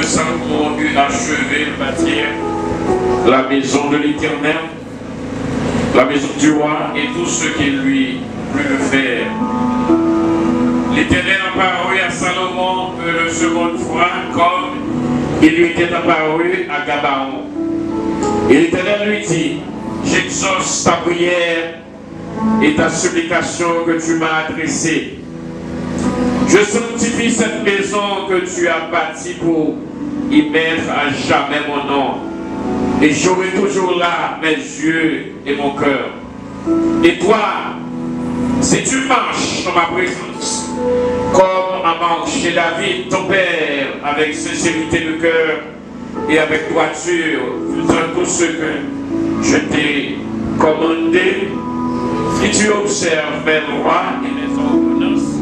Salomon eut achevé de bâtir la maison de l'Éternel, la maison du roi et tout ce qu'il lui plut de faire. L'Éternel apparut à Salomon une seconde fois comme il lui était apparu à Gabaon. Et l'Éternel lui dit, j'exauce ta prière et ta supplication que tu m'as adressée. Je sanctifie cette maison que tu as bâtie pour y mettre à jamais mon nom. Et j'aurai toujours là mes yeux et mon cœur. Et toi, si tu marches dans ma présence, comme a marché David, ton père, avec sincérité de cœur et avec droiture, faisant tout ce que je t'ai commandé, si tu observes mes lois et mes ordonnances,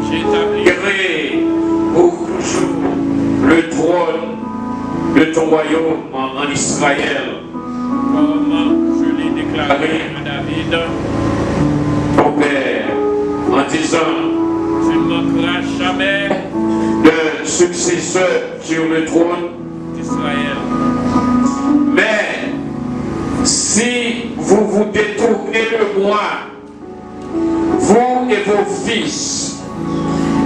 j'établirai pour toujours le trône de ton royaume en Israël, comme je l'ai déclaré à David, ton père, en disant, tu ne manqueras jamais de successeur sur le trône d'Israël. Mais si vous vous détournez de moi, vous et vos fils,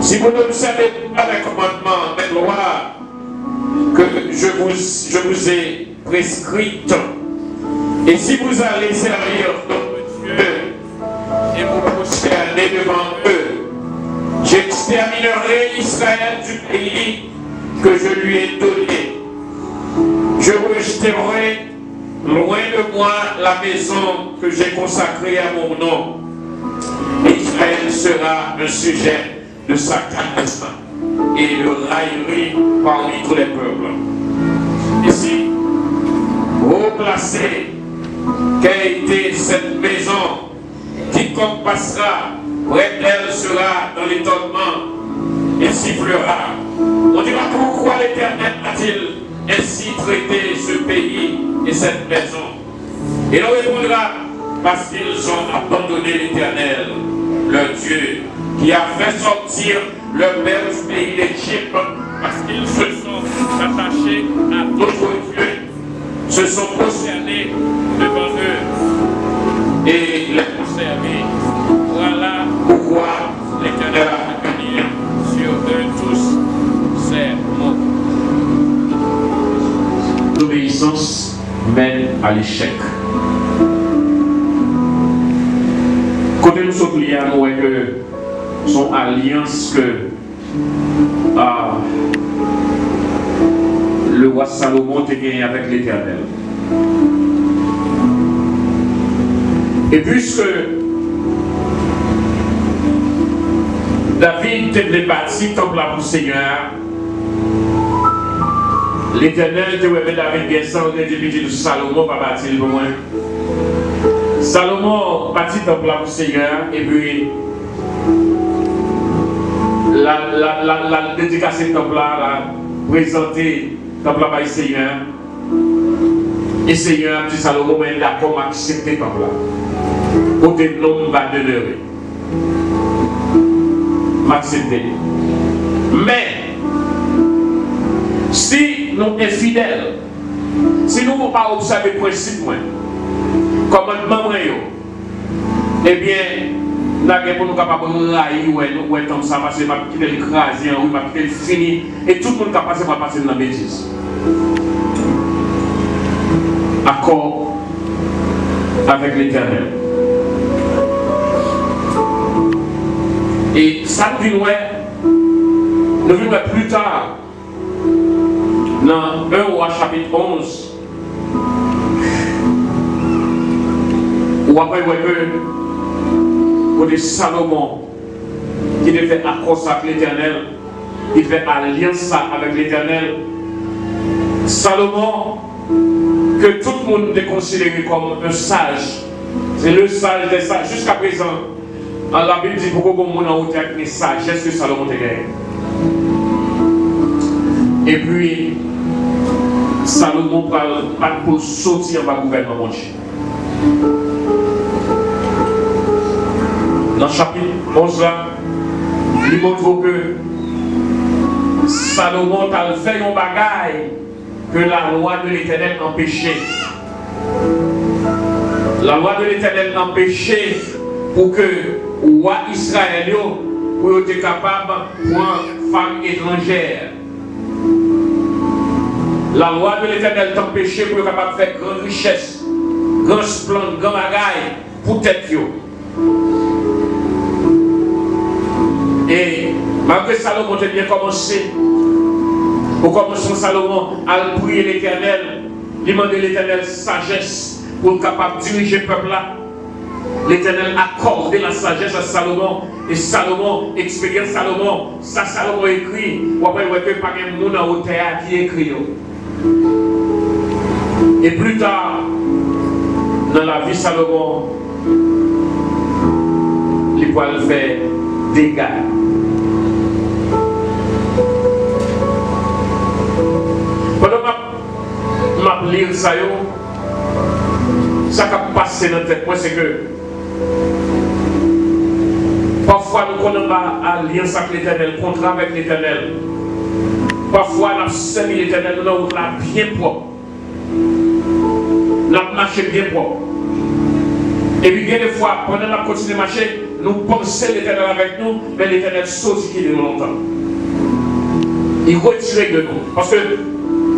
si vous n'observez pas les commandements, les lois que je vous ai prescrites, et si vous allez servir notre Dieu et vous prosterner devant eux, j'exterminerai Israël du pays que je lui ai donné. Je rejetterai loin de moi la maison que j'ai consacrée à mon nom. Israël sera un sujet de sarcasme et de raillerie parmi tous les peuples. Ici, replacez qu'a été cette maison, quiconque passera près d'elle sera dans l'étonnement et sifflera. On dira pourquoi l'Éternel a-t-il ainsi traité ce pays et cette maison? Et l'on répondra parce qu'ils ont abandonné l'Éternel, leur Dieu, qui a fait sortir leur père du pays d'Égypte, parce qu'ils se sont attachés à d'autres dieux, se sont prosternés devant eux et les conserver. Voilà pourquoi l'Éternel a fait venir sur eux tous ces mots. L'obéissance mène à l'échec. Côté nous sommes liés à nous et que son alliance que le roi Salomon a gagné avec l'Éternel. Et puisque David était bâti temple pour le Seigneur, l'Éternel te révèle David bien sans individu de Salomon pas bâti pour moi. Salomon bâti temple pour le Seigneur et puis la dédicace du temple là, présenter le temple par le Seigneur. Et Seigneur, petit Salomon, il a comme accepté le temple là. Côté de l'homme va demeurer. M'accepter. Mais, si nous sommes fidèles, si nous ne pouvons pas observer le principe, commandement, eh bien, nous sommes capables de railler ou être comme ça, parce que nous sommes quitter l'écrasé, nous sommes quitter le fini, et tout le monde est capable de passer dans la bêtise. Accord avec l'Éternel. Et ça nous vient plus tard, dans 1 Roi chapitre 11, où après, que Salomon, qui devait faire accord avec l'Éternel, il fait alliance avec l'Éternel. Salomon, que tout le monde est considéré comme un sage, c'est le sage des sages. Jusqu'à présent, dans la Bible dit pourquoi on a autant de sagesse que Salomon a gagné. Et puis, Salomon parle pas pour sortir par le gouvernement de Dieu. Dans le chapitre 11, il montre que Salomon a fait un bagaille que la loi de l'Éternel empêchait. La loi de l'Éternel empêchait pour que le roi Israël soit capable de prendre une femme étrangère. La loi de l'Éternel t'empêchait pour être capable de faire grande richesse, grand splendide, grand bagaille pour tête. Et malgré Salomon a bien commencé, au commencement Salomon a prié l'Éternel, il demandé l'Éternel sagesse pour être capable de diriger le peuple là. L'Éternel a accordé la sagesse à Salomon et Salomon, expérience Salomon, ça Salomon écrit, ou après il n'y a pas de monde en hauteur qui écrit. Et plus tard, dans la vie de Salomon, il peut faire dégâts. Pendant que je lis ça, ça qui a passé dans la tête, c'est que parfois nous connaissons alliance avec l'Éternel, contrat avec l'Éternel. Parfois nous sommes l'Éternel, nous avons bien propre. Nous avons marché bien propre. Et puis bien des fois, pendant que nous continuons à marcher, nous pensons l'Éternel avec nous, mais l'Éternel saute qui est longtemps. Il retire de nous. Parce que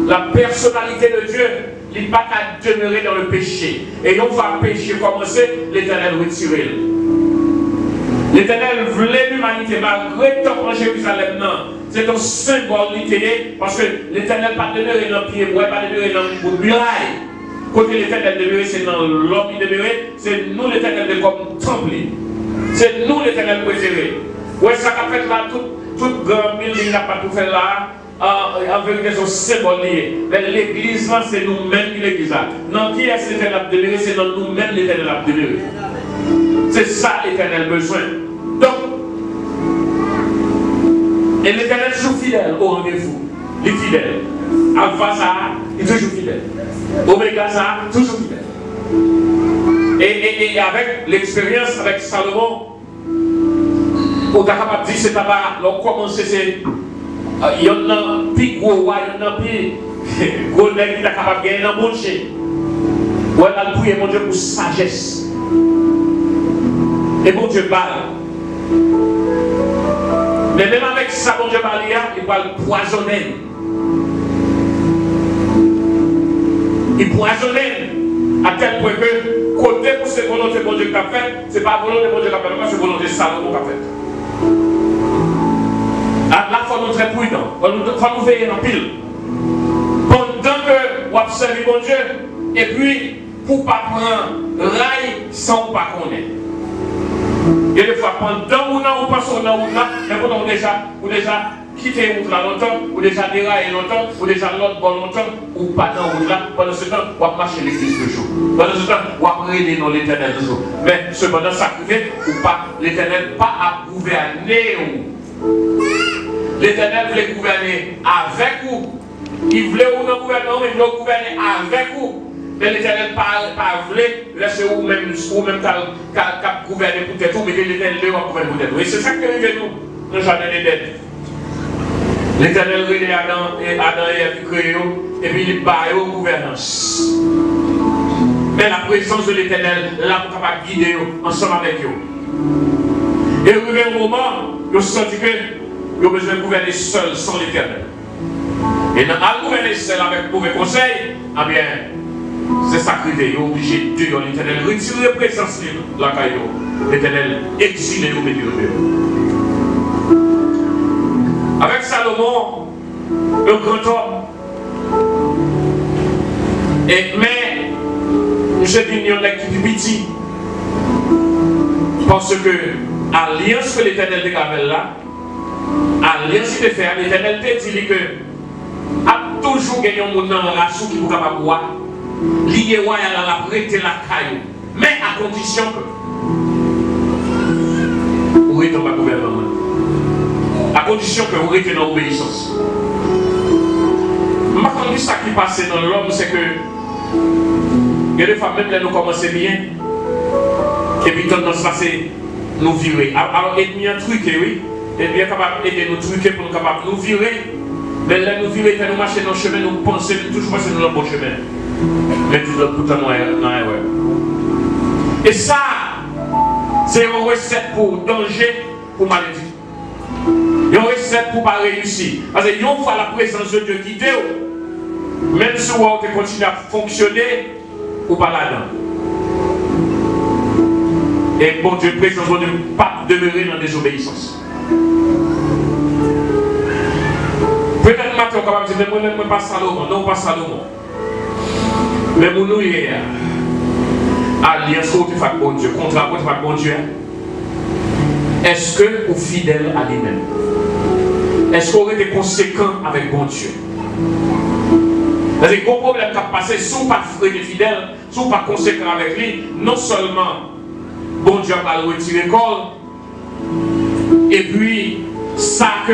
la personnalité de Dieu n'est pas qu'à demeurer dans le péché. Et on va pécher commencer, l'Éternel retire. L'Éternel voulait l'humanité, malgré tout en Jérusalem. C'est un symbole littéraire, parce que l'Éternel pas demeurer dans le pied, pas demeurer dans le muraille. Côté l'Éternel demeurer, c'est dans l'homme qui demeure, c'est nous l'Éternel de comme temple. C'est nous l'Éternel préservé. Ouais, ça qu'a fait là, toute grande ville, il n'a pas tout fait là. En vérité, c'est un symbole lié. Mais l'église, c'est nous-mêmes qui l'église. Dans qui est-ce que l'Éternel a demeuré? C'est dans nous-mêmes l'Éternel a demeuré. C'est ça l'Éternel besoin. Donc, et l'Éternel est toujours fidèle au rendez-vous. Il est fidèle. Alpha, ça, il est toujours fidèle. Oméga, ça, toujours fidèle. Et avec l'expérience avec Salomon, on est capable de dire c'est tabac. On commence, c'est. Il y a un plus gros roi, il y a un plus gros nègre qui est capable de gagner un bon Dieu. On a prié mon Dieu pour sagesse. Et mon Dieu parle. Mais même avec ça, mon Dieu parle, il va le poisonner. Il poisonne à tel point que, côté pour cette volonté de mon Dieu qui a fait, ce n'est pas la volonté de mon Dieu qui a fait, c'est la volonté de Salomon qui a fait. Là, il faut nous être prudents, il faut nous veiller en pile. Pendant que vous observez mon Dieu, et puis, pour ne pas prendre rail sans pas connaître. Et des fois, pendant que vous passez dans la route là, mais vous déjà quitté la route là longtemps, ou déjà déraillé longtemps, ou déjà l'autre bon longtemps, ou pas dans la route là, pendant ce temps, vous marchez l'église de jour. Pendant ce temps, vous apprenez dans l'Éternel de jour. Mais cependant, ça arrive, ou pas, l'Éternel pas à gouverner. L'Éternel voulait gouverner avec vous. Il voulait vous gouverner, mais il voulait gouverner avec vous. Mais l'Éternel pas voulait laisser vous-même gouverner pour tête, mais l'Éternel va gouverner pour tête. Et c'est ça qui arrive nous, le jardin d'Éden. L'Éternel relève Adam et Ève créé, et puis il bat aux gouvernance. Mais la présence de l'Éternel, là, pour capable guider ensemble avec eux. Et au même moment, vous sentez que vous avez besoin de gouverner seul, sans l'Éternel. Et dans le gouverner seul avec mauvais conseil, eh bien, c'est sacré, vous êtes obligé de Dieu, l'Éternel, retirer la présence de la caillou. L'Éternel exilé au milieu de vous. Avec Salomon, le grand homme. Mais, je dis, il y en a qui est petit. Parce que l'alliance que l'Éternel déclare là, l'alliance qu'il fait, l'Éternel te dit que a toujours gagné un monde dans la race qui vous capable voir. Lié royal à la prêter la caillou. Mais à condition que vous êtes dans le gouvernement. À condition que vous restez dans l'obéissance. Je ce qui passe dans l'homme, c'est que il y a des fois, même là, nous commençons bien, et puis tendance là, c'est nous virer. Alors, ennemi a truqué, oui. Ennemi est capable d'aider nous truquer pour nous capables de nous virer. Mais là, nous vivons, nous marchons dans le chemin, nous pensons, toujours passer dans le bon chemin. Mais tout le temps, nous et ça, c'est une recette pour danger, pour maladie. Une recette pour ne pas réussir. Parce que une fois la présence de Dieu quitte, même si vous continuez à fonctionner, ou pas là-dedans. Et bon Dieu, présence de Dieu, pas demeurer dans la désobéissance. Peut-être matin, on va dire, mais moi, pas Salomon. Non, pas Salomon. Mais nous, hier, alliance contre bon Dieu, contrat contre bon Dieu. Est-ce que vous êtes fidèle à lui-même? Est-ce qu'on est conséquent avec bon Dieu? Parce que le problème qui a passé, si vous pas fidèle, si vous pas conséquent avec lui, non seulement bon Dieu va le retirer corps, et puis ça que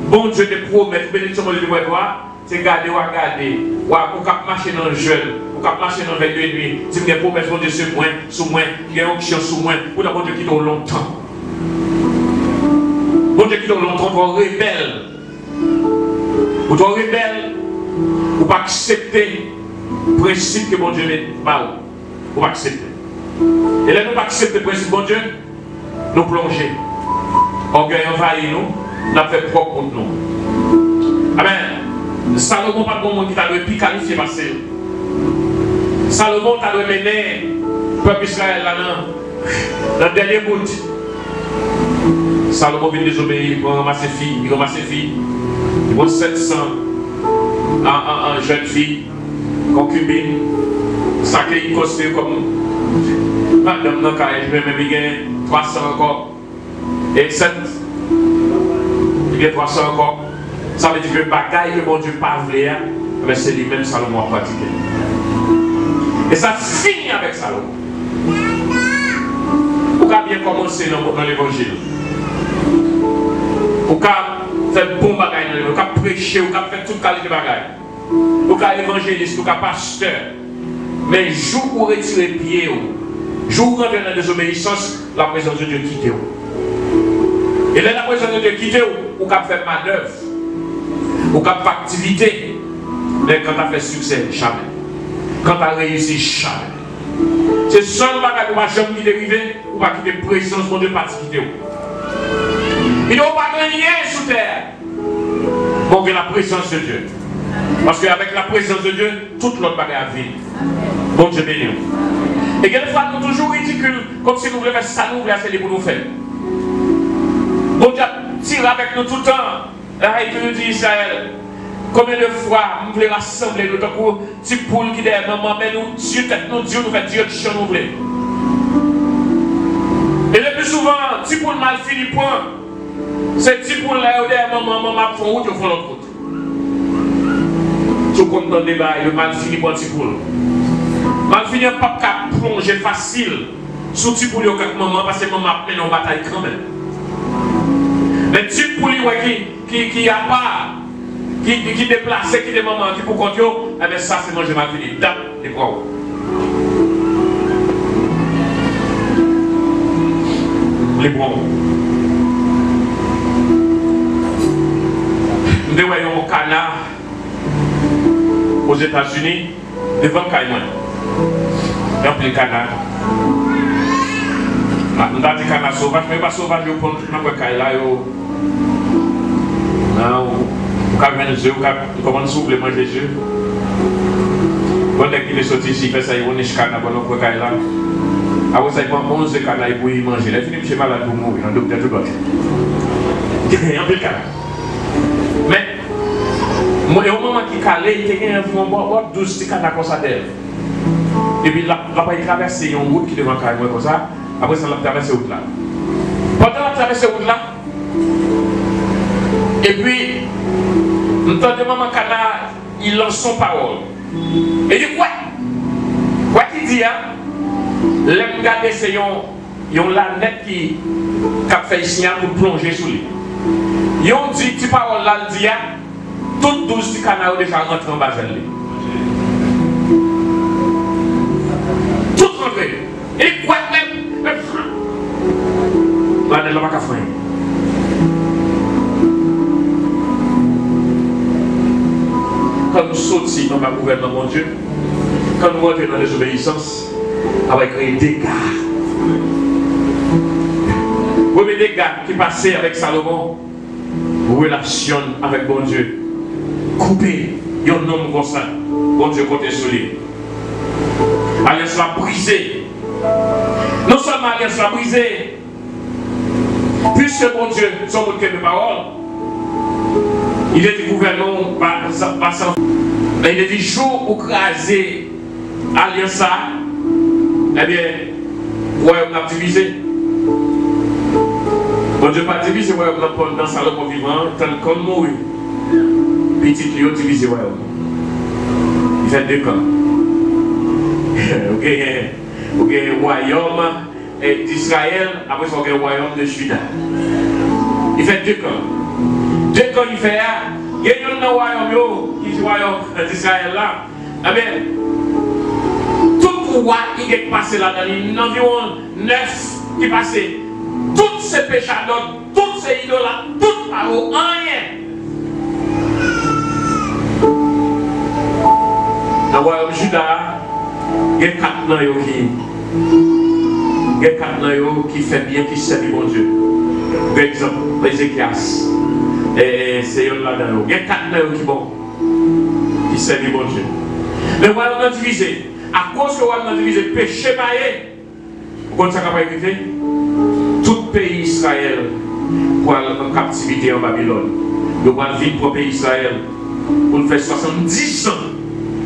bon Dieu te promet, bénédiction de voir, c'est garder ou regarder, ou pour marcher dans le jeûne, pour marcher dans les 22 nuits, si vous avez promesse bon Dieu sur moi, il y a une onction sur moi, pour la bon Dieu qui dure longtemps. Bon Dieu qui dure longtemps, pour rebelle. Pour toi rebelle, ou pas accepter le principe que bon Dieu met mal. Ou pas accepter. Et là, nous pas accepter le principe bon Dieu, nous plonger. Orgueil envahit nous, nous fait propre contre nous. Amen. Salomon pas bon monde qui t'a le qualifié passé. Salomon t'a le mené peuple Israël là dans le dernier bout. Salomon vient désobéir, il ramasse ses filles, il prend 700 en jeune fille, concubine, ça qu'il coste comme madame dans le cas, je vais même gagner 300 encore, et 7, il y a 300 encore. Ça veut dire que le bagaille que mon Dieu pas voulu, mais c'est lui-même Salomon a pratiqué. Et ça finit avec Salomon. Vous pouvez bien commencer dans l'évangile. Vous pouvez faire bon bagaille dans l'évangile. Vous pouvez prêcher, vous pouvez faire toute qualité de bagaille. Vous pouvez évangéliste, vous pouvez pasteur. Mais jour où vous retirez les pieds, jour où vous rentrez dans la désobéissance, la présence de Dieu quitte vous. Et là, la présence de Dieu quitte vous, vous pouvez faire manœuvre. Vous pouvez faire activité. Mais quand tu as fait succès, jamais. Quand tu as réussi, jamais. C'est seul bagage que ma jambe qui dérive ou pas quitter présence de Dieu pas quitter. Il ne faut pas rien sous terre. Bon, que la présence de Dieu. Parce qu'avec la présence de Dieu, toute l'autre bagage vide. Bon Dieu béni. Et quelquefois, nous sommes toujours ridicules, comme si nous voulions faire ça, nous voulions faire pour nous faire. Bon Dieu tire avec nous tout le temps. La République d'Israël. Combien de fois nous voulons rassembler nous tant que petit poule qui est maman, mais nous, Dieu, nous fait Dieu qui nous voulons. Et le plus souvent, petit poule mal fini point. C'est petit poule là, derrière maman, font route, ils font l'autre route. Tout compte dans le débat, le mal fini pour petit poule. Mal fini, pas qu'à plonger facile sous petit poule avec maman, parce que maman a mené en bataille quand même. Mais petit poule qui a pas. Qui déplace, qui des moments, qui pour compte, eh bien ça c'est manger mal fini. Dap, et quoi? Les bons. Nous voyons au canard aux États-Unis devant le Caïman. Dans les canards. Nous avons des canards sauvages, mais pas sauvages, nous prenons le Caïman. Non. Vous avez les œufs, vous commencez à manger les œufs. Quand il est sorti ici, il fait ça, il est canard, il est là. Après ça, il prend 11 canards pour y manger. Il a fini, il est malade pour mourir, un docteur tout bas. Il y a un peu de canard. Mais au moment qu'il est calé, il y a un 12 canards comme ça. Et puis, il a traversé une route qui devant le canard comme ça. Après ça, il a traversé la route là. Pendant qu'il a traversé la route là, et puis, nous entendons maman canard, il lance son parole. Et il dit quoi? Quoi qu'il dit, hein? L'aime garder, c'est une lanette qui a fait signal pour plonger sous lui. Ils ont dit, cette parole là, il dit, toutes 12 canards ont déjà rentré en bas de lui. Tout rentré. Et quoi même? Là, il n'a pas qu'à faire. quand nous sortons dans le gouvernement, mon Dieu, quand nous rentrons dans la désobéissance, avec les dégâts. Premier dégâts qui passaient avec Salomon, relation avec bon Dieu. Coupé, il y a un homme comme ça, bon Dieu compte sur lui. Alliance l'a brisé. Non seulement Alliance l'a brisé, puisque bon Dieu, son monde qui a des paroles, il est du gouvernement passant. Mais il est du jour où craser Alliance, eh bien, le royaume n'a divisé. Bon Dieu pas divisé le royaume dans Salomon vivant, tant qu'on mourit. Petit Léo divisé le royaume. Il fait deux camps. Ok, le royaume d'Israël, après ça, le royaume de Juda. Il fait deux camps. Deux camps, il fait. Il y a un royaume qui est le royaume d'Israël là. Eh bien, tout roi qui est passé là, dans environ 9 qui passait. Tous ces péchadors, tous ces idolâtres, tout à rien. Dans le royaume de Juda, il y a 4 nains qui fait bien, qui servent mon Dieu. Par exemple, Ézéchias, c'est un là-dedans. Il y a 4 nains qui bon, qui servent mon Dieu. Le royaume est divisé. À cause que le royaume est divisé, péché maillé. Vous comprenez ça capable d'écrire? Tout pays Israël pour aller en captivité en Babylone. Nous allons vivre pour le pays Israël pour faire 70 ans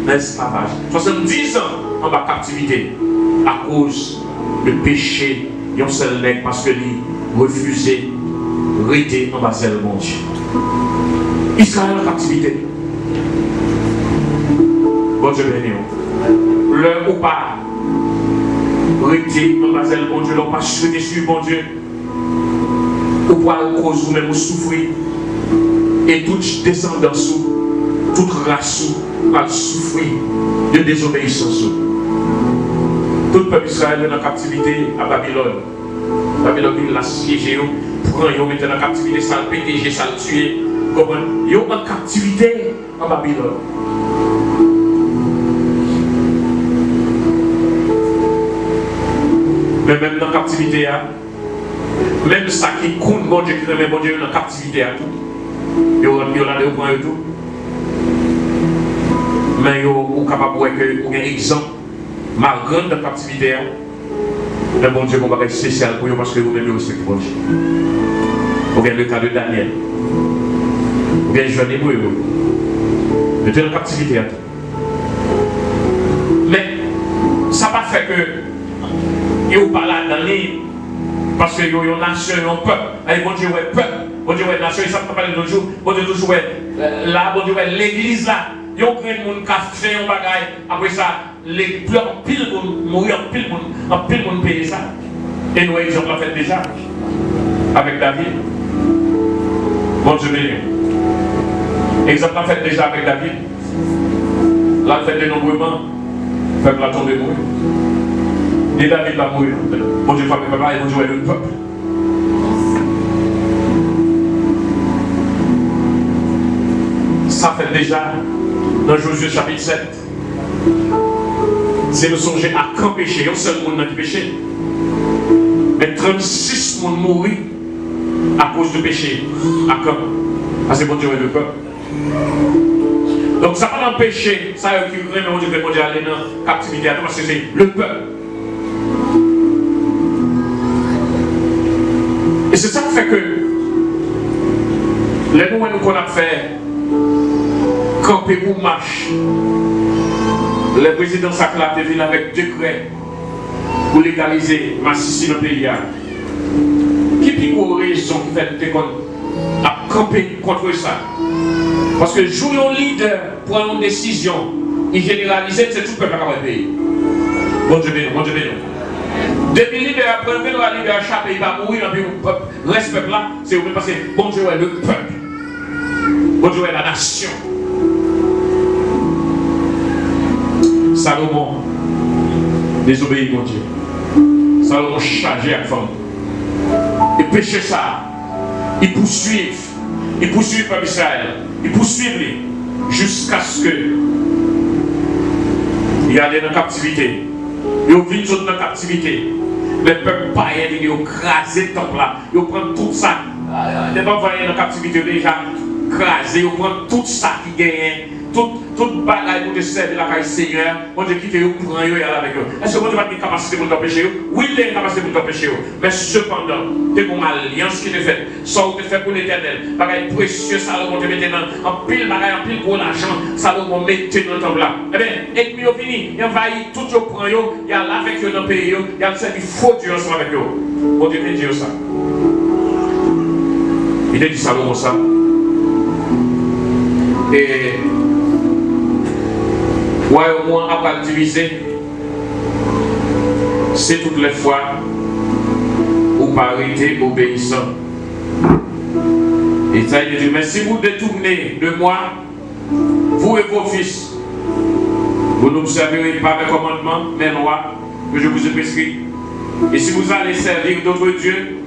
d'esclavage. 70 ans en captivité à cause du péché d'un seul mec parce que lui refusait de rester en bas de mon Dieu. Israël en captivité. Bon Dieu béni. L'heure ou pas. Rester en bas de mon Dieu, l'on pas souhaité sur mon Dieu. Ou pour cause vous-même vous souffrir. Et toute descendance, toute race va souffrir de désobéissance. Tout le peuple Israël est en captivité à Babylone. Babylone l'a siégé, prend, ils mettent en captivité, ça le pété, ça le tué. Ils sont en captivité à Babylone. Mais même dans la captivité, même ça qui compte, bon Dieu, qui remet bon Dieu dans la captivité à tout. Ils ont regardé au point de tout. Mais ils sont capables de voir un exemple, malgré la captivité. Mais bon Dieu, on va être spécial pour eux parce que vous-même vous respectez bon Dieu. Ou bien le cas de Daniel. Ou bien jeune hébreu. Ils étaient dans la captivité à tout. Mais ça n'a pas fait que ils n'ont pas là dans les. Parce que ils ont une nation, ils ont un peuple. Bon Dieu, ouais, peuple. Bon Dieu, ouais, nation, ils savent pas parler de l'autre jour. Bon Dieu, toujours, ouais, là, bon Dieu, ouais, l'église là. Ils ont créé un café, un bagage. Après ça, les pleurs, en pile monde, mourir en pile monde payer ça. Et nous, exemple, l'a fait déjà. Avec David. Bon Dieu, béni. Exemple, l'a fait déjà avec David. L'a fait dénombrement. Le peuple a tombé mourir. Et David va mourir. Bon Dieu, papa, et bon Dieu, ouais, le peuple. Ça fait déjà dans Josué chapitre 7. C'est nous songer à quand péché, un seul monde qui péché. Mais 36 monde mourir à cause du péché. À quand? Parce que bon Dieu est le peuple. Donc ça va empêcher, ça qui remet mon Dieu aller dans la captivité parce que c'est le peuple. Et c'est ça qui fait que les nous qu'on a fait camper pour marche. Les présidents Sakla viennent avec décret pour légaliser massicine dans le pays. Qui pique aux raisons qui fait à camper contre ça? Parce que jouer un leader prend une décision, il généralise, c'est tout le peuple qui va payer. Bon Dieu béni, bon Dieu béni. Depuis le leader après le leader échappe, il va mourir dans le peuple. Reste peuple là, c'est où parce que bon Dieu est le peuple. Bon Dieu est la nation. Salomon désobéit mon Dieu. Salomon chargé à la femme. Et péché ça. Il poursuit le peuple Israël. Il poursuit lui. jusqu'à ce que il y a dans la captivité. Ils vivent dans la captivité. Les peuples païens, ils ont crasé le temple là. Ils prennent tout ça. Les peuples païens dans la captivité déjà crasé. Ils prennent tout ça qui gagne. Toute bagaille pour te servir la caille Seigneur. Bon Dieu quitte vous, prend vous et aller avec eux. Est-ce que vous avez une capacité pour t'empêcher? Oui, il y a une capacité pour t'empêcher. Mais cependant, c'est une alliance qui te fait. Ça vous te fait pour l'éternel. Bagaille précieux, Salomon te mette en pile bagaille, en pile gros l'argent. Salomon mette dans le temple là. Eh bien, et puis au fini, il envahit tout le prend, il y a là avec eux dans le pays, il y a servi faux Dieu ensemble avec eux. Bon Dieu te dit ça. Il a dit Salomon ça. Et ouais, au moins, après le diviser, c'est toutes les fois où pas été obéissant. Et ça, il dit, mais si vous détournez de moi, vous et vos fils, vous n'observerez pas mes commandements, mes lois que je vous ai prescrits. Et si vous allez servir d'autres dieux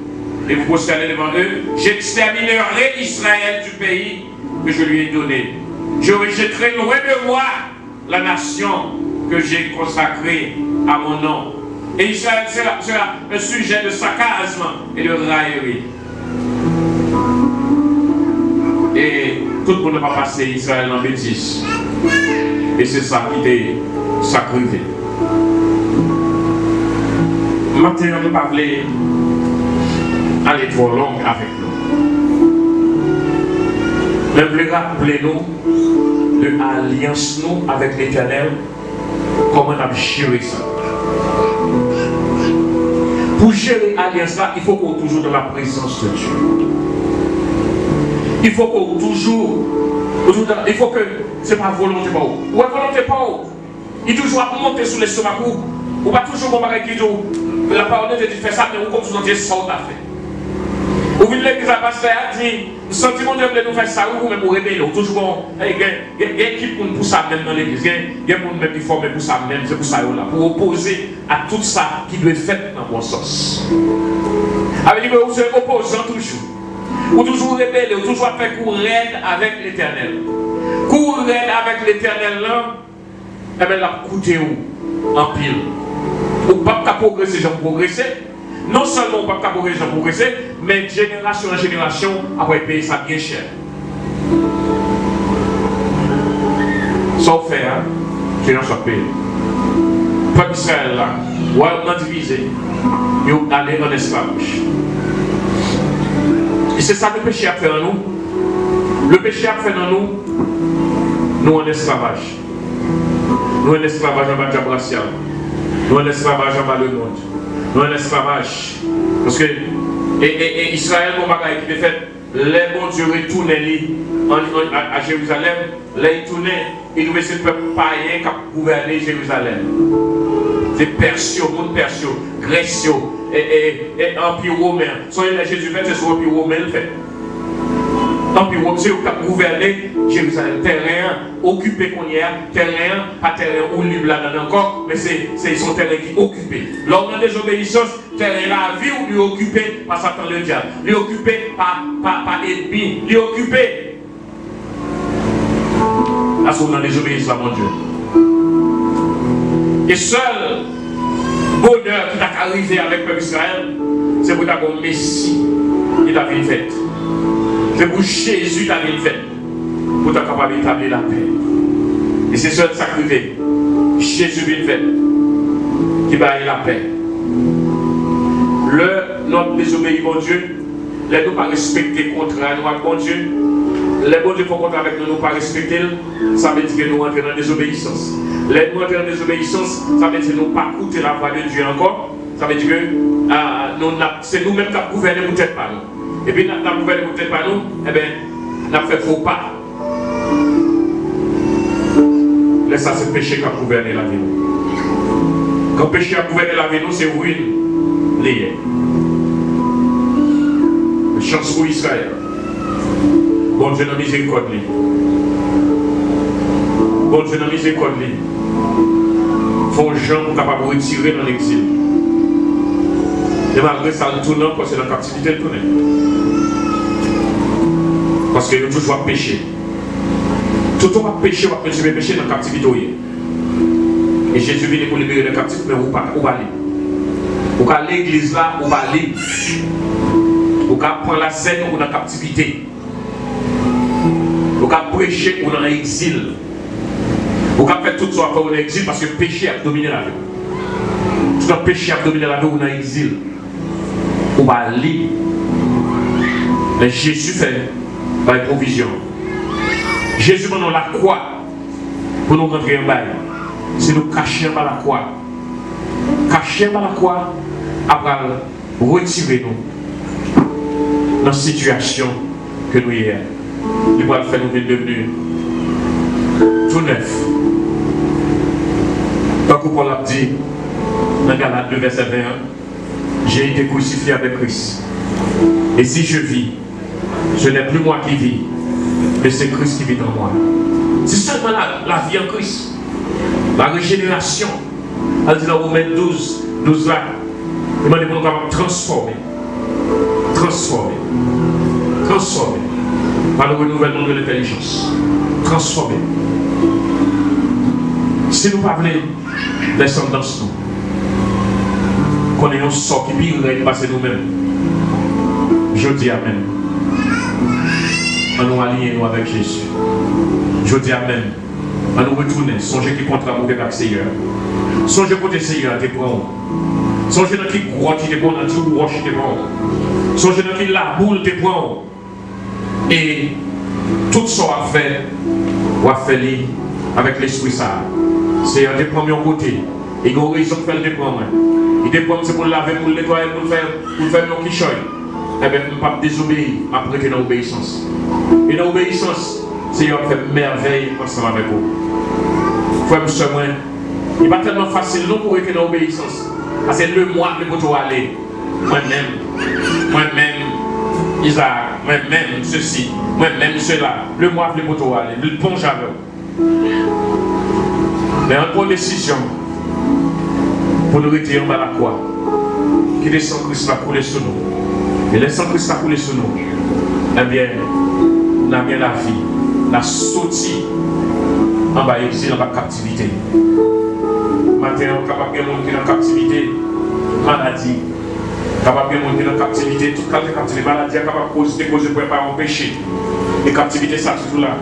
et vous prosternez devant eux, j'exterminerai Israël du pays que je lui ai donné. Je rejetterai loin de moi la nation que j'ai consacrée à mon nom. Et Israël sera un sujet de sarcasme et de raillerie. Et tout le monde ne va pas passer Israël en bêtise. Et c'est ça qui est sacrifié. Maintenant, on ne va pas aller trop long avec nous. Mais vous rappelez-nous de l'alliance nous avec l'Éternel, comment on a géré ça. Pour gérer l'alliance là, il faut qu'on soit toujours dans la présence de Dieu. Il faut qu'on toujours il faut que ce n'est pas volonté pas où. Ou volonté pas où. Il toujours à monter sur les stomac ou pas toujours bon bagage qui dit la parole de Dieu dit faire ça, mais on comme toujours dire ça on a fait. Ou vient l'église à passer à dire, le sentiment de nous faire ça, ou même pour rébeller, toujours bon, il y a une équipe pour ça même dans l'église, il y a des gens qui forment pour ça même, c'est pour ça là, pour opposer à tout ça qui doit être fait dans le bon sens. Avec vous vous êtes opposant toujours. Ou toujours rebelle, ou toujours faire courir avec l'Éternel. Courir avec l'Éternel là, eh bien, la coûté où en pile. Ou pas qu'à progresser, j'en progresser. Non seulement on ne peut pas progresser, mais de génération en génération, après payer ça bien cher. Sans faire, génération payée. Peuple Israël là, ouais, on a divisé, et on allait en esclavage. Et c'est ça que le péché a fait en nous. Le péché a fait en nous en esclavage. Nous en esclavage en bas de racial. Nous en esclavage en bas de monde. Nous en esclavage. Parce que et Israël, mon bagage qui est fait, les bons dieux retournaient à Jérusalem, les tournaient, ils devaient se peuple païen qui a gouverné Jérusalem. C'est Persio, monde Persio, Grécio et Empire romain. Soit Jésus fait, c'est sur l'Empire romain le fait. Empire romain, c'est eux qui a gouverné Jérusalem. Terrain occupé qu'on y a, terrain, pas terrain où libre là-dedans encore, mais c'est son terrain qui est occupé. Lors de la désobéissance, terrain la vie où lui occupé par Satan le diable, lui occupé par l'ennemi, lui occupé. À ce moment, désobéissance à mon Dieu. Et seul bonheur qui t'a arrivé avec le peuple Israël, c'est pour ta bon Messie qui t'a fait fête. C'est pour Jésus qui t'a fait fête. Pour ta capable d'établir la paix. Et c'est seul sacrifié. Jésus vient fait. Qui va la paix. Notre désobéit mon Dieu, les nous pas respecter contre nous, mon Dieu. Les bons dieux font contre avec nous, nous pas respecter, ça veut dire que nous entrons dans la désobéissance. Les nous entrons dans la désobéissance, ça veut dire que nous pas écouter la voix de Dieu encore. Ça veut dire que c'est nous-mêmes qui avons gouverné peut-être pas nous. Et puis, nous avons gouverné peut-être pas nous, eh bien, nous avons fait faux pas. Laisse ça, c'est le péché qui a gouverné la vie. Quand le péché a gouverné la vie, c'est ruine. Lié. Chance pour Israël. Bon Dieu n'a miséricorde. Bon Dieu n'a miséricorde. Font gens pour capable de retirer dans l'exil. Et malgré ça, le tournant, parce que c'est la captivité de tourner. Parce qu'il y a toujours péché. Tout le monde péché, on va continuer à pécher dans la captivité. Et Jésus vient pour libérer les captifs, mais où va aller? Où va l'église là, où va aller? Où va prendre la scène ou dans la captivité? Où va prêcher ou dans l'exil? Où va faire tout ça dans l'exil parce que le péché a dominé la vie. Tout le péché a dominé la vie ou dans l'exil. Où va aller? Mais Jésus fait par provision. Jésus pendant la croix pour nous rentrer en bail. C'est nous cacher par la croix. Cacher par la croix après retirer nous dans la situation que nous y sommes. Il va faire nous devenir tout neuf. Tant que Paul a dit dans Galates 2 verset 21, j'ai été crucifié avec Christ. Et si je vis, ce n'est plus moi qui vis, mais c'est Christ qui vit en moi. C'est seulement la vie en Christ. La régénération. Elle dit dans Romains 12 là, il m'a dit qu'on va transformer. Transformer. Transformer. Par le renouvellement de l'intelligence. Transformer. Si nous ne voulons pas descendre dans nous, qu'on ait un sort qui pire passer nous-mêmes, je dis Amen. On nous aligner avec Jésus. Je dis Amen. On nous retourner. Songez qui contre l'amour avec le Seigneur. Songez pour le Seigneur, t'es bon. Songez dans qui grotte, t'es bon, dans qui roche, t'es bon. Songez dans qui la boule, t'es bon. Et tout ça à faire, on va faire avec l'esprit ça. C'est un des premiers côtés. Et il y a une raison pour faire le dépendre. Il dépend, c'est pour laver, pour nettoyer, pour faire un quichoy. Eh bien, je ne peux pas désobéir, après que dans l'obéissance. Et dans l'obéissance, c'est un fait merveille ensemble avec vous. Frère, monsieur, il n'est pas tellement facile non pour être dans l'obéissance. C'est le moi que je dois aller. Moi-même, Isaac, moi-même, ceci, moi-même, cela. Le moi que je dois aller. Le bon jamais. Mais en bonne décision, pour nous retirer en bas la croix, qui descend Christ a coulé sur nous. Et laissant Christ a coulé sur nous, eh bien, on a bien la vie, la sortie en bas exil, en bas captivité. Maintenant, on est capable de monter dans la captivité, maladie, capable de monter dans la captivité, toute captivité, maladie, capable de causer pour pas empêcher. Et captivité, ça, tout là.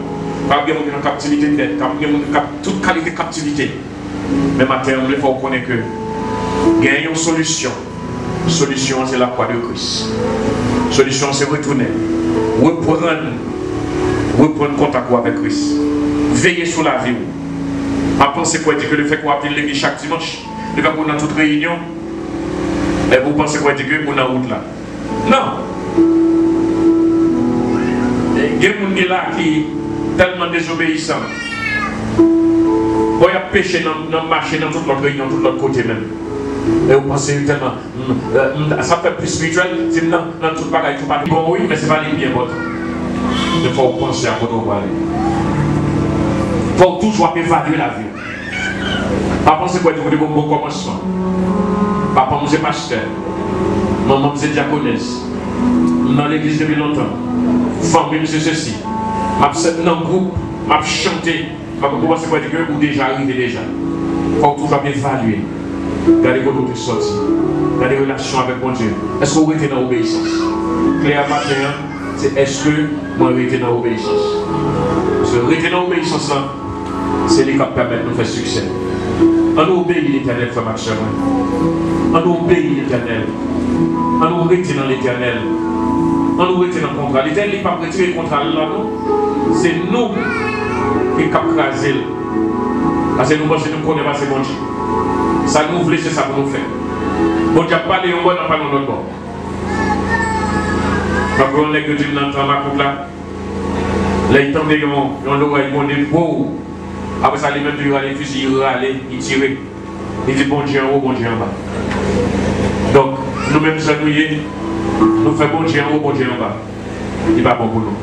Capable de monter dans la captivité de dette, capable de monter dans toute qualité de captivité. Mais maintenant, il faut reconnaître que gagner une solution. Solution, c'est la croix de Christ. Solution, c'est retourner. Reprendre contact avec Christ. Veiller sur la vie. À penser quoi dire que le fait qu'on appelle l'église chaque dimanche, le fait qu'on a toute réunion, et vous pensez quoi dire que on a route là. Non. Il y a des gens là qui sont tellement désobéissants. Bon, il y a péché dans le marché, dans toute l'autre réunion, tout l'autre côté même. Et vous pensez tellement, ça fait plus spirituel, c'est dans tout le bagage, tout pas bon, oui, mais c'est pas les bien bon. Il faut penser à votre aller. Il faut toujours évaluer la vie. Pas penser quoi dire bon commencement. Papa, je suis pasteur. Maman, je suis diaconesse. Dans l'église depuis longtemps. Famille, c'est ceci. Je suis dans le groupe, je suis chanté. Je commence à dire que vous déjà arrivé déjà. Il faut toujours évaluer. Regardez votre autre sortie. Regardez la relation avec mon Dieu. Est-ce que vous êtes dans l'obéissance? Claire matin, c'est est-ce que moi je suis dans l'obéissance? Parce que rester dans l'obéissance, c'est ce qui permet de nous faire succès. On obéit l'éternel, frère Maxime. On obéit l'éternel. On reste dans l'éternel. On reste dans le contrat. L'éternel n'est pas retiré le contrat là, non? C'est nous qui avons crasé. Parce que nous pensons que nous connaissons pas ce bon Dieu. Ça nous voulait, c'est ça pour nous faire. Bon Dieu n'a pas de bon, n'a pas de l'autre bord. Quand on est que tu n'entends pas comme là, là il tombe, on le voit, il monte des beaux. Après ça, les mêmes il va les fusils, il va aller, il tire. Il dit bon Dieu en haut, bon Dieu en bas. Donc, nous-mêmes, nous faisons bon Dieu en haut, bon Dieu en bas. Il n'est pas bon pour nous.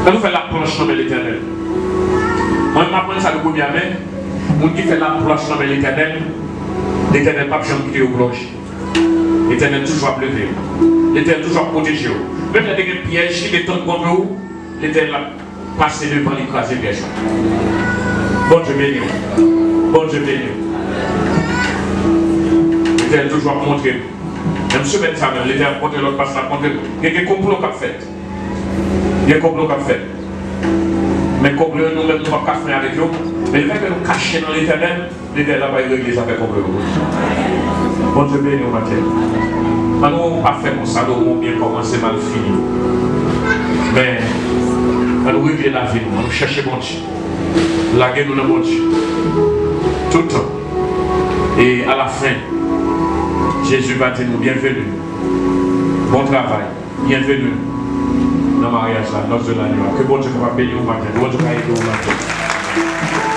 Quand nous faisons la planche dans l'éternel, moi, je m'apprends ça le premier mai. Moun qui fait la planche dans l'éternel, l'éternel pas jamais quitter au cloche. L'éternel toujours pleurer. L'éternel toujours protéger. Même il y a des pièges qui sont contre vous, l'éternel passer devant l'écraser piège. Bon Dieu béni. Bon Dieu béni. L'Éternel toujours montré. Même semaine ça, l'Éternel montre l'autre passe la montre. Il y a des complots qu'a fait. Il y a des complots qu'a fait. Mais complot nous-mêmes nous ne pouvons pas faire avec eux. Mais le fait que nous cachons dans l'Éternel, l'Éternel va régler ça avec complot. Bon Dieu béni au matin. Nous pas fait comme ça, nous bien commencé mal fini. Mais nous régler la vie, nous chercher bon Dieu. La guerre nous le bon Dieu. Tout le temps. Et à la fin, Jésus va dire nous bienvenue. Bon travail. Bienvenue dans le mariage, dans de l'année. Que bon Dieu va bénir au matin. Bon Dieu va aider au matin.